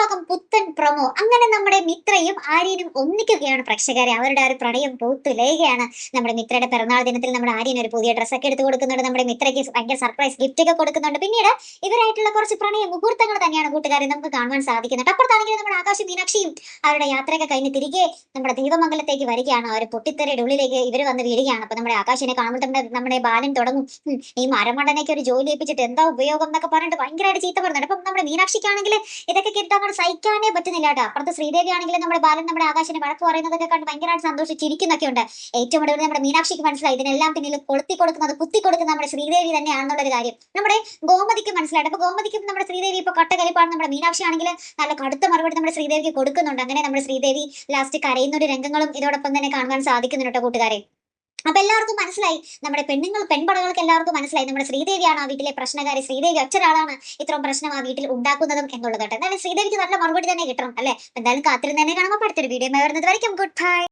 ഭാഗം പുത്തൻ പ്രൊമോ. അങ്ങനെ നമ്മുടെ മിത്രയും ആര്യനും ഒന്നിക്കുകയാണ് പ്രേക്ഷകരെ. അവരുടെ ഒരു പ്രണയം പൂത്തുലയുകയാണ്. നമ്മുടെ മിത്രയുടെ പിറന്നാൾ ദിനത്തിൽ നമ്മുടെ ആര്യൻ ഒരു പുതിയ ഡ്രസ്സൊക്കെ എടുത്ത് കൊടുക്കുന്നുണ്ട്. നമ്മുടെ മിത്രയ്ക്ക് ഭയങ്കര സർപ്രൈസ് ഗിഫ്റ്റ് ഒക്കെ കൊടുക്കുന്നുണ്ട്. പിന്നീട് ഇവരായിട്ടുള്ള കുറച്ച് പ്രണയ മുഹൂർത്തങ്ങൾ തന്നെയാണ് കൂട്ടുകാരെ നമുക്ക് കാണുവാൻ സാധിക്കുന്നുണ്ട്. അപ്പുറത്താണെങ്കിൽ നമ്മുടെ ആകാശം മീനാക്ഷിയും അവരുടെ യാത്രയൊക്കെ കഴിഞ്ഞ് തിരികെ നമ്മുടെ ദൈവമംഗലത്തേക്ക് വരികയാണ്. ആ ഒരു പൊട്ടിത്തെറിയുടെ ഉള്ളിലേക്ക് ഇവർ വന്ന് വീഴുകയാണ്. അപ്പൊ നമ്മുടെ ആകാശിനെ കാണുമ്പോൾ നമ്മുടെ ബാലൻ തുടങ്ങും, ഈ മരമണ്ടനൊക്കെ ഒരു ജോലി ഏൽപ്പിച്ചിട്ട് എന്താ ഉപയോഗം എന്നൊക്കെ പറഞ്ഞിട്ട് ഭയങ്കരമായിട്ട് ചീത്ത പറയുന്നുണ്ട്. അപ്പം നമ്മുടെ മീനാക്ഷിക്കാണെങ്കിൽ ഇതൊക്കെ കേട്ടിട്ട് അങ്ങോട്ട് സഹിക്കാനേ പറ്റുന്നില്ല കേട്ടോ. അപ്പുറത്ത് ശ്രീദേവി ആണെങ്കിലും നമ്മുടെ ബാലൻ നമ്മുടെ ആകാശിനെ വഴക്ക് പറയുന്നതൊക്കെ കണ്ട് ഭയങ്കരമായിട്ട് സന്തോഷിച്ചിരിക്കുന്നൊക്കെ ഉണ്ട്. ഏറ്റവും ഒടുവിൽ നമ്മുടെ മീനാക്ഷിക്ക് മനസ്സിലായി ഇതിനെല്ലാം പിന്നിൽ കൊളുത്തി കൊടുക്കുന്നത് കുത്തി കൊടുക്കുന്നത് നമ്മുടെ ശ്രീദേവി തന്നെയാണെന്നുള്ളൊരു കാര്യം നമ്മുടെ ഗോമതിക്ക് മനസ്സിലായിട്ട്. അപ്പൊ ഗോമതിക്കും നമ്മുടെ ശ്രീദേവി ഇപ്പൊ കട്ടകലിപ്പാണ്. നമ്മുടെ മീനാക്ഷി ആണെങ്കിൽ നല്ല കടുത്ത മറുപടി നമ്മുടെ ശ്രീദേവിക്ക് കൊടുക്കുന്നുണ്ട്. അങ്ങനെ നമ്മുടെ ശ്രീദേവി ലാസ്റ്റ് കരയുന്ന ഒരു രംഗങ്ങളും ഇതോടൊപ്പം തന്നെ കാണുവാൻ സാധിക്കുന്നുണ്ട് കേട്ടോ കൂട്ടുകാരെ. അപ്പൊ എല്ലാവർക്കും മനസ്സിലായി, നമ്മുടെ പെൺപടകൾക്ക് എല്ലാവർക്കും മനസ്സിലായി നമ്മുടെ ശ്രീദേവിയാണ് ആ വീട്ടിലെ പ്രശ്നകാരി. ശ്രീദേവി ഒറ്റൊരാളാണ് ഇത്രയും പ്രശ്നം ആ വീട്ടിൽ ഉണ്ടാക്കുന്നതും എന്നുള്ളത് കേട്ടോ. എന്തായാലും ശ്രീദേവിക്ക് നല്ല മറുപടി തന്നെ കിട്ടണം അല്ലെ. എന്തായാലും കാത്തിരുന്ന് തന്നെ കാണുമ്പോൾ അടുത്തൊരു വീഡിയോ വരുന്നത് വരയ്ക്കും. Good bye.